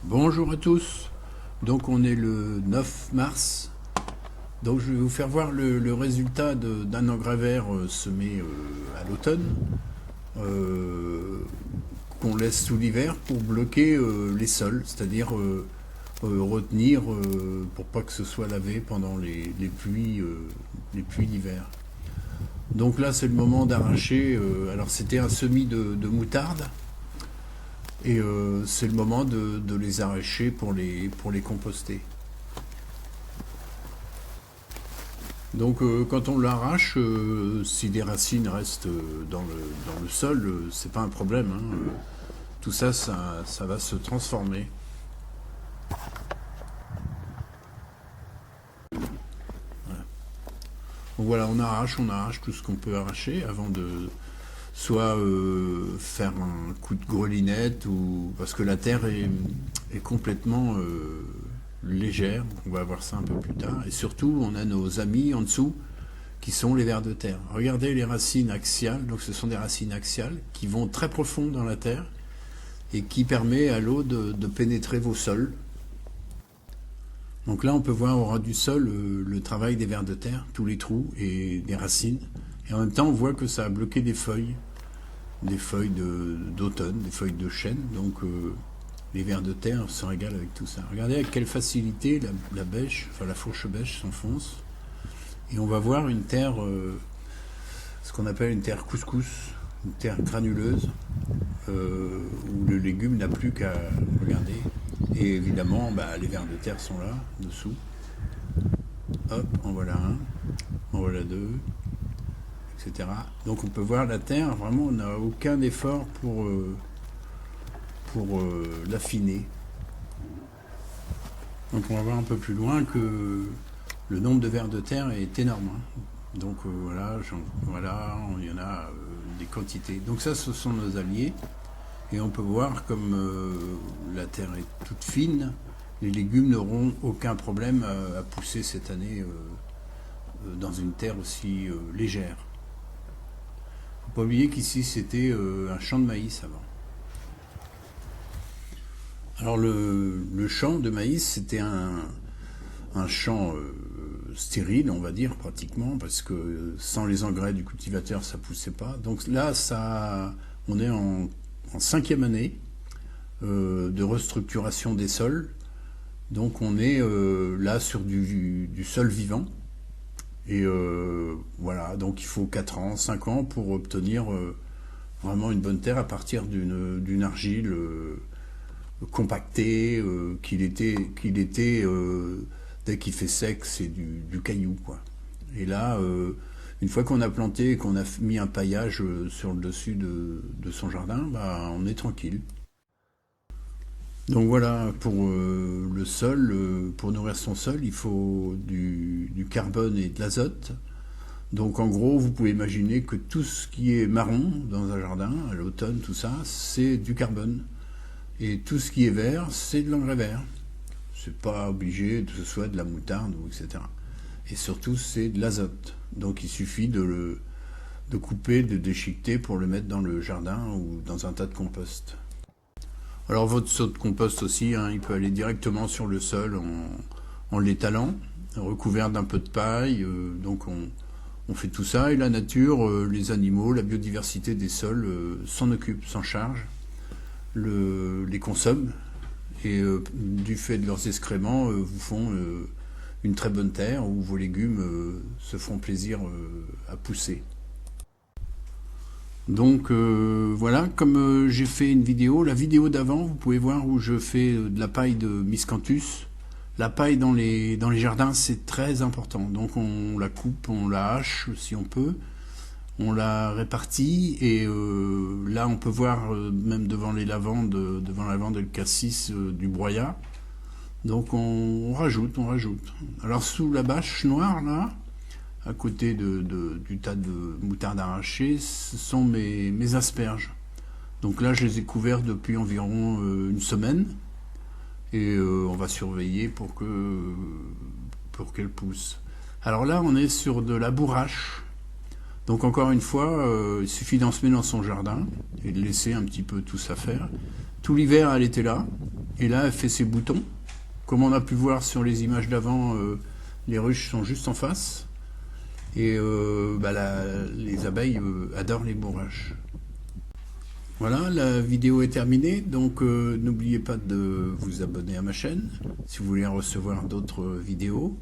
Bonjour à tous, donc on est le 9 mars, donc je vais vous faire voir le résultat d'un engrais vert semé à l'automne, euh, qu'on laisse tout l'hiver pour bloquer les sols, c'est-à-dire retenir pour pas que ce soit lavé pendant les pluies d'hiver. Donc là c'est le moment d'arracher, alors c'était un semis de moutarde, et c'est le moment de les arracher pour les composter. Donc quand on l'arrache, si des racines restent dans le sol, c'est pas un problème, hein. Tout ça, ça va se transformer. Donc voilà, on arrache tout ce qu'on peut arracher avant de soit faire un coup de grelinette, ou parce que la terre est complètement légère. On va voir ça un peu plus tard. Et surtout, on a nos amis en dessous qui sont les vers de terre. Regardez les racines axiales. Donc ce sont des racines axiales qui vont très profond dans la terre et qui permet à l'eau de pénétrer vos sols. Donc là, on peut voir au ras du sol le travail des vers de terre, tous les trous et des racines. Et en même temps, on voit que ça a bloqué des feuilles d'automne, des feuilles de chêne. Donc les vers de terre se régalent avec tout ça. Regardez avec quelle facilité la bêche, enfin la fourche bêche s'enfonce. Et on va voir une terre, ce qu'on appelle une terre couscous, une terre granuleuse, où le légume n'a plus qu'à regarder. Et évidemment, les vers de terre sont là, dessous. Hop, en voilà un, en voilà deux, etc. Donc on peut voir la terre, vraiment, on n'a aucun effort pour l'affiner. Donc on va voir un peu plus loin que le nombre de vers de terre est énorme, hein. Donc voilà, il y en a des quantités. Donc ça, ce sont nos alliés. Et on peut voir comme la terre est toute fine, les légumes n'auront aucun problème à pousser cette année dans une terre aussi légère. Il ne faut pas oublier qu'ici c'était un champ de maïs avant. Alors le champ de maïs, c'était un champ stérile, on va dire, pratiquement, parce que sans les engrais du cultivateur, ça ne poussait pas. Donc là, on est en 5e année de restructuration des sols. Donc on est là sur du sol vivant. Et voilà, donc il faut 4 ans, 5 ans pour obtenir vraiment une bonne terre à partir d'une argile compactée, qu'il était dès qu'il fait sec, c'est du caillou, quoi. Et là, une fois qu'on a planté et qu'on a mis un paillage sur le dessus de son jardin, on est tranquille. Donc voilà, pour le sol, pour nourrir son sol, il faut du carbone et de l'azote. Donc en gros, vous pouvez imaginer que tout ce qui est marron dans un jardin, à l'automne, tout ça, c'est du carbone. Et tout ce qui est vert, c'est de l'engrais vert. C'est pas obligé que ce soit de la moutarde, etc. Et surtout, c'est de l'azote. Donc il suffit de couper, de déchiqueter pour le mettre dans le jardin ou dans un tas de compost. Alors votre seau de compost aussi, hein, il peut aller directement sur le sol en l'étalant, recouvert d'un peu de paille. Donc on fait tout ça et la nature, les animaux, la biodiversité des sols s'en occupent, s'en chargent, les consomment. Et du fait de leurs excréments, vous font une très bonne terre où vos légumes se font plaisir à pousser. Donc voilà, comme j'ai fait une vidéo, la vidéo d'avant, vous pouvez voir où je fais de la paille de miscanthus. La paille dans les jardins, c'est très important. Donc on la coupe, on la hache si on peut, on la répartit et là on peut voir même devant la lavande et le cassis du broyat. Donc on rajoute. Alors sous la bâche noire là, à côté du tas de moutarde arrachée, ce sont mes asperges. Donc là je les ai couverts depuis environ une semaine et on va surveiller pour qu'elles poussent. Alors là on est sur de la bourrache. Donc encore une fois, il suffit d'en semer dans son jardin et de laisser un petit peu tout ça faire. Tout l'hiver, elle était là. Et là, elle fait ses boutons. Comme on a pu voir sur les images d'avant, les ruches sont juste en face. Et les abeilles adorent les bourrages. Voilà, la vidéo est terminée, donc n'oubliez pas de vous abonner à ma chaîne si vous voulez recevoir d'autres vidéos.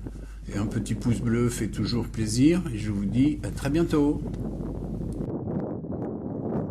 Et un petit pouce bleu fait toujours plaisir, et je vous dis à très bientôt.